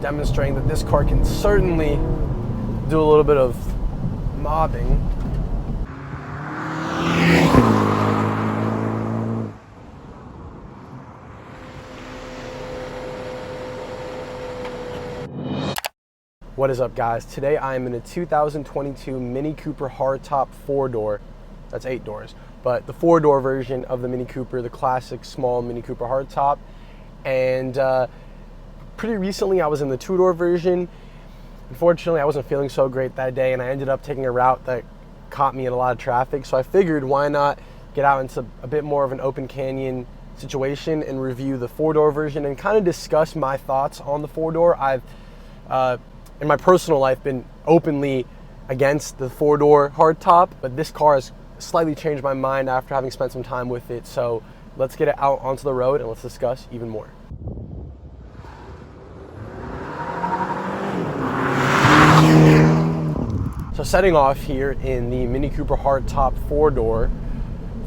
demonstrating that this car can certainly do a little bit of mobbing. What is up, guys? Today I am in a 2022 Mini Cooper Hardtop 4-door. That's 8 doors, but the 4-door version of the Mini Cooper, the classic small Mini Cooper Hardtop. And pretty recently I was in the 2-door version. Unfortunately, I wasn't feeling so great that day, and I ended up taking a route that caught me in a lot of traffic. So I figured, why not get out into a bit more of an open canyon situation and review the 4-door version and kind of discuss my thoughts on the 4-door. I've in my personal life been openly against the 4-door hardtop, but this car has slightly changed my mind after having spent some time with it. So let's get it out onto the road and let's discuss even more. So setting off here in the Mini Cooper Hardtop 4-door,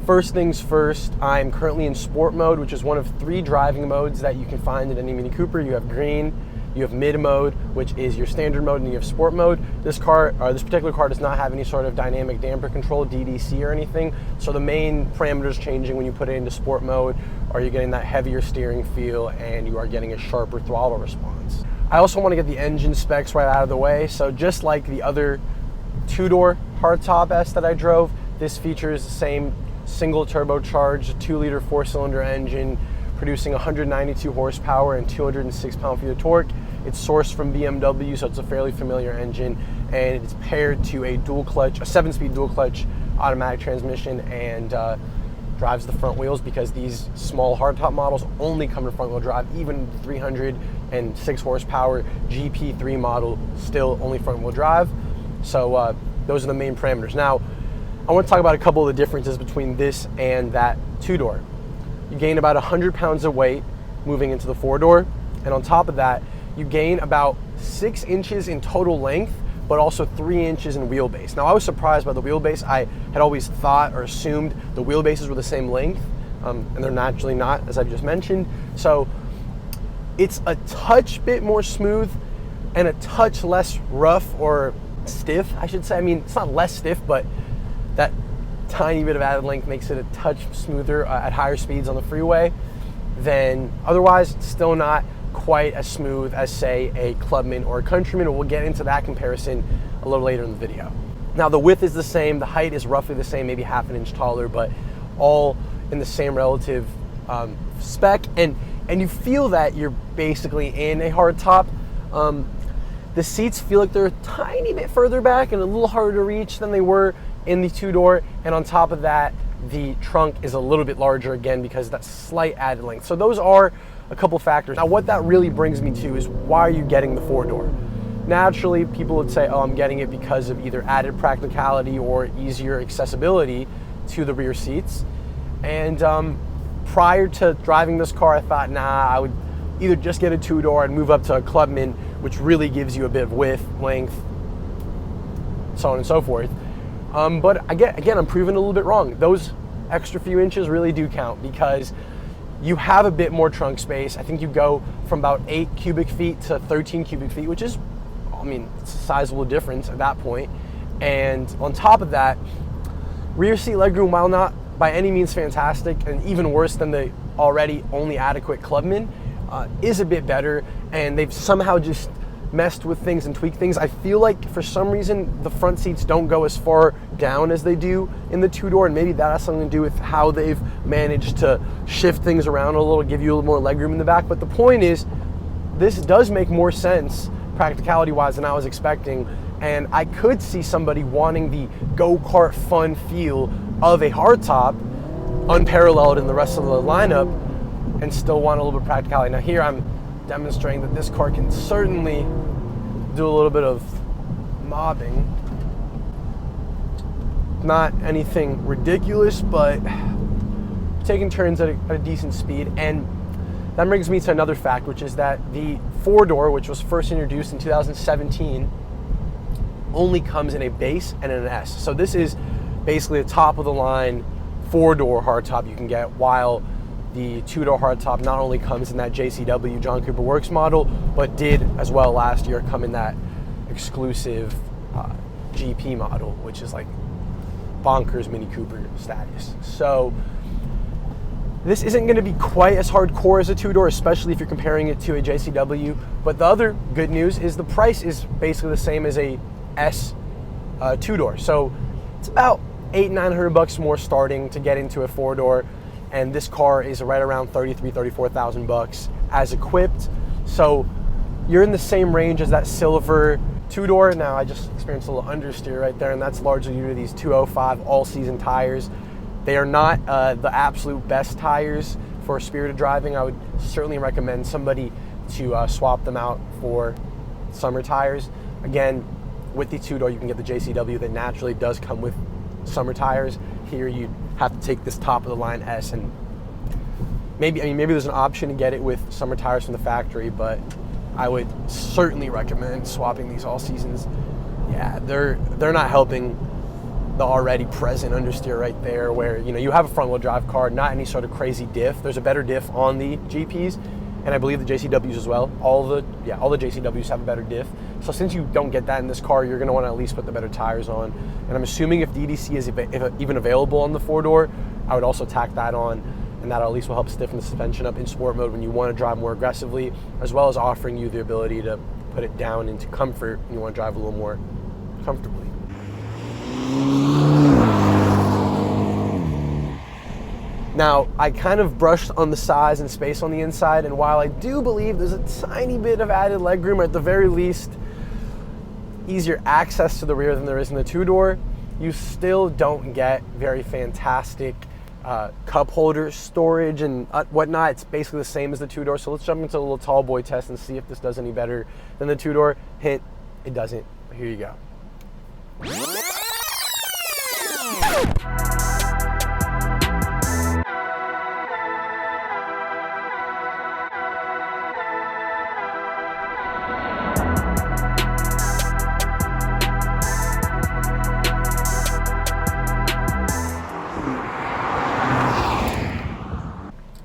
first things first, I'm currently in sport mode, which is one of 3 driving modes that you can find in any Mini Cooper. You have green, you have mid mode, which is your standard mode, and you have sport mode. This particular car does not have any sort of dynamic damper control, DDC or anything. So the main parameters changing when you put it into sport mode are you getting that heavier steering feel and you are getting a sharper throttle response. I also want to get the engine specs right out of the way. So just like the other 2-door Hardtop S that I drove, this features the same single turbocharged 2-liter 4-cylinder engine producing 192 horsepower and 206 pound-feet of torque. It's sourced from BMW, so it's a fairly familiar engine, and it's paired to a 7-speed dual clutch automatic transmission, and drives the front wheels, because these small hardtop models only come in front wheel drive. Even the 306 horsepower GP3 model still only front wheel drive. So those are the main parameters. Now, I want to talk about a couple of the differences between this and that 2-door. You gain about 100 pounds of weight moving into the 4-door, and on top of that, you gain about 6 inches in total length, but also 3 inches in wheelbase. Now, I was surprised by the wheelbase. I had always thought or assumed the wheelbases were the same length, and they're naturally not, as I've just mentioned. So it's a touch bit more smooth and a touch less rough or stiff, I should say. I mean, it's not less stiff, but that tiny bit of added length makes it a touch smoother at higher speeds on the freeway. Then otherwise, it's still not quite as smooth as, say, a Clubman or a Countryman, and we'll get into that comparison a little later in the video. Now, the width is the same, the height is roughly the same, maybe half an inch taller, but all in the same relative spec, and you feel that you're basically in a hardtop. The seats feel like they're a tiny bit further back and a little harder to reach than they were in the 2-door, and on top of that, the trunk is a little bit larger again because of that slight added length. So those are a couple factors. Now, what that really brings me to is, why are you getting the 4-door? Naturally, people would say, oh, I'm getting it because of either added practicality or easier accessibility to the rear seats. And prior to driving this car, I thought, nah, I would either just get a 2-door and move up to a Clubman, which really gives you a bit of width, length, so on and so forth. But again, I'm proven a little bit wrong. Those extra few inches really do count, because you have a bit more trunk space. I think you go from about 8 cubic feet to 13 cubic feet, which is, I mean, it's a sizable difference at that point. And on top of that, rear seat legroom, while not by any means fantastic, and even worse than the already only adequate Clubman, is a bit better, and they've somehow just messed with things and tweaked things. I feel like for some reason the front seats don't go as far down as they do in the 2-door, and maybe that has something to do with how they've managed to shift things around a little, give you a little more legroom in the back. But the point is, this does make more sense practicality-wise than I was expecting, and I could see somebody wanting the go-kart fun feel of a hardtop, unparalleled in the rest of the lineup, and still want a little bit of practicality. Now, here I'm demonstrating that this car can certainly do a little bit of mobbing. Not anything ridiculous, but taking turns at a decent speed. And that brings me to another fact, which is that the 4-door, which was first introduced in 2017, only comes in a base and an S. So this is basically a top of the line 4-door hardtop you can get, while the two-door hardtop not only comes in that JCW John Cooper Works model, but did as well last year come in that exclusive GP model, which is like bonkers Mini Cooper status. So this isn't going to be quite as hardcore as a two-door, especially if you're comparing it to a JCW. But the other good news is the price is basically the same as a S two-door. So it's about $800-900 more starting to get into a four-door. And this car is right around $34,000 as equipped. So you're in the same range as that silver two-door. Now I just experienced a little understeer right there, and that's largely due to these 205 all-season tires. They are not the absolute best tires for spirited driving. I would certainly recommend somebody to swap them out for summer tires. Again, with the two-door, you can get the JCW that naturally does come with summer tires. Here you have to take this top-of-the-line S, and maybe there's an option to get it with summer tires from the factory, but I would certainly recommend swapping these all seasons. Yeah, they're not helping the already present understeer right there, where you have a front-wheel drive car, not any sort of crazy diff. There's a better diff on the GPs, and I believe the JCWs as well. All the JCWs have a better diff. So since you don't get that in this car, you're going to want to at least put the better tires on. And I'm assuming if DDC is even available on the four-door, I would also tack that on, and that at least will help stiffen the suspension up in sport mode when you want to drive more aggressively, as well as offering you the ability to put it down into comfort when you want to drive a little more comfortably. Now, I kind of brushed on the size and space on the inside, and while I do believe there's a tiny bit of added legroom, or at the very least easier access to the rear than there is in the two-door, you still don't get very fantastic cup holder storage and whatnot. It's basically the same as the two-door. So let's jump into a little tall boy test and see if this does any better than the two-door. Hint, it doesn't. Here you go.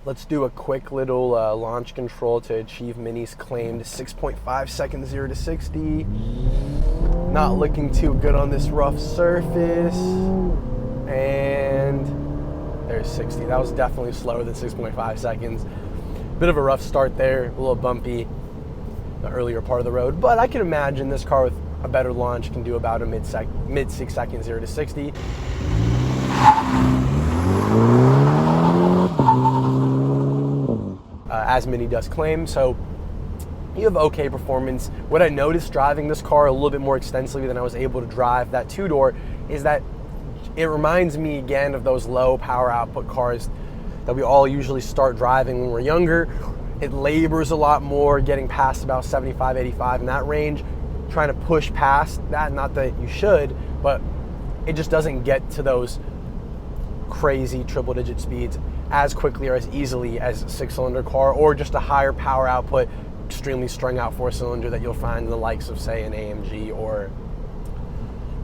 Let's do a quick little launch control to achieve Mini's claimed 6.5 seconds 0 to 60. Not looking too good on this rough surface. And there's 60. That was definitely slower than 6.5 seconds. Bit of a rough start there, a little bumpy the earlier part of the road. But I can imagine this car with a better launch can do about a mid 6 seconds 0 to 60. As Mini does claim. So you have okay performance. What I noticed driving this car a little bit more extensively than I was able to drive that two-door is that it reminds me again of those low power output cars that we all usually start driving when we're younger. It labors a lot more, getting past about 75, 85 in that range, trying to push past that. Not that you should, but it just doesn't get to those crazy triple-digit speeds as quickly or as easily as a six-cylinder car, or just a higher power output, extremely strung out four-cylinder that you'll find in the likes of, say, an AMG or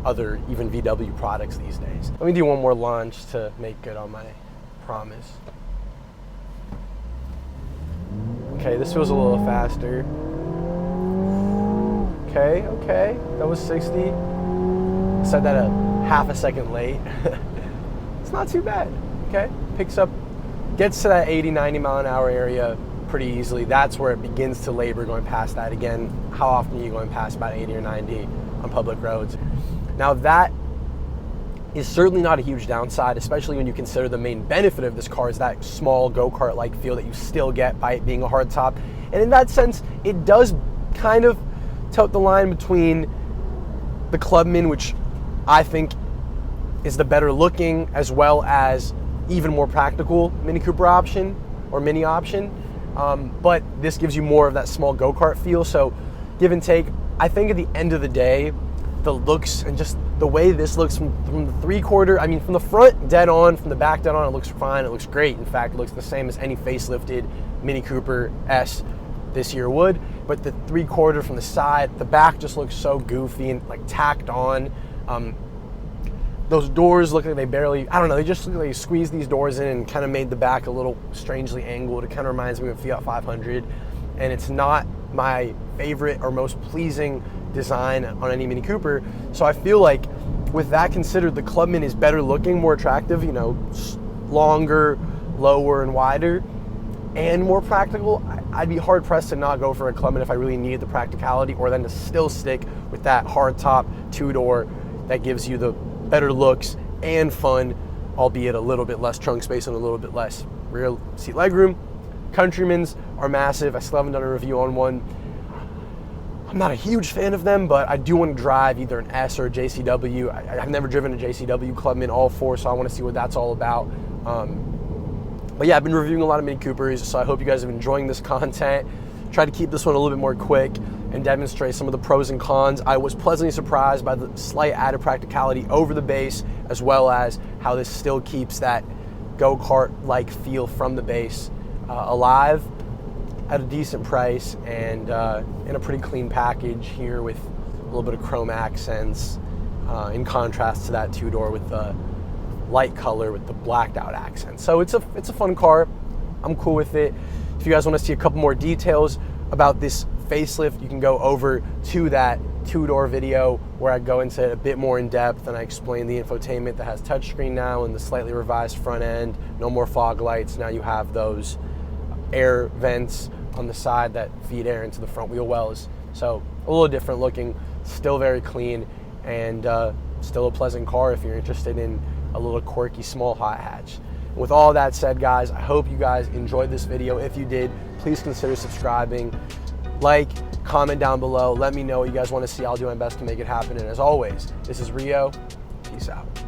other even VW products these days. Let me do one more launch to make good on my promise. Okay, this feels a little faster. Okay, that was 60. I said that a half a second late. It's not too bad, okay? Picks up, gets to that 80, 90 mile an hour area pretty easily. That's where it begins to labor going past that. Again, how often are you going past about 80 or 90 on public roads? Now that is certainly not a huge downside, especially when you consider the main benefit of this car is that small go-kart-like feel that you still get by it being a hardtop. And in that sense, it does kind of tote the line between the Clubman, which I think is the better looking, as well as even more practical Mini Cooper option or Mini option. But this gives you more of that small go-kart feel. So give and take, I think at the end of the day, the looks and just the way this looks from the three-quarter, I mean, from the front dead on, from the back dead on, it looks fine, it looks great. In fact, it looks the same as any facelifted Mini Cooper S this year would. But the three-quarter from the side, the back just looks so goofy and like tacked on. Those doors look like they barely, I don't know, they just look like they squeezed these doors in and kind of made the back a little strangely angled. It kind of reminds me of Fiat 500, and it's not my favorite or most pleasing design on any Mini Cooper. So I feel like with that considered, the Clubman is better looking, more attractive, you know, longer, lower, and wider, and more practical. I'd be hard pressed to not go for a Clubman if I really needed the practicality, or then to still stick with that hardtop 2-door that gives you the better looks and fun, albeit a little bit less trunk space and a little bit less rear seat legroom. Countryman's are massive. I still haven't done a review on one. I'm not a huge fan of them, but I do want to drive either an S or a JCW. I've never driven a JCW Clubman, all four, so I want to see what that's all about. But yeah, I've been reviewing a lot of Mini Coopers, so I hope you guys have been enjoying this content. Try to keep this one a little bit more quick and demonstrate some of the pros and cons. I was pleasantly surprised by the slight added practicality over the base, as well as how this still keeps that go-kart-like feel from the base alive at a decent price, and in a pretty clean package here with a little bit of chrome accents, in contrast to that 2-door with the light color with the blacked out accents. So it's a fun car. I'm cool with it. If you guys want to see a couple more details about this facelift, you can go over to that 2-door video where I go into it a bit more in depth, and I explain the infotainment that has touchscreen now and the slightly revised front end. No more fog lights. Now you have those air vents on the side that feed air into the front wheel wells. So a little different looking, still very clean, and still a pleasant car if you're interested in a little quirky small hot hatch. With all that said, guys, I hope you guys enjoyed this video. If you did, please consider subscribing. Like, comment down below. Let me know what you guys want to see. I'll do my best to make it happen. And as always, this is Rio. Peace out.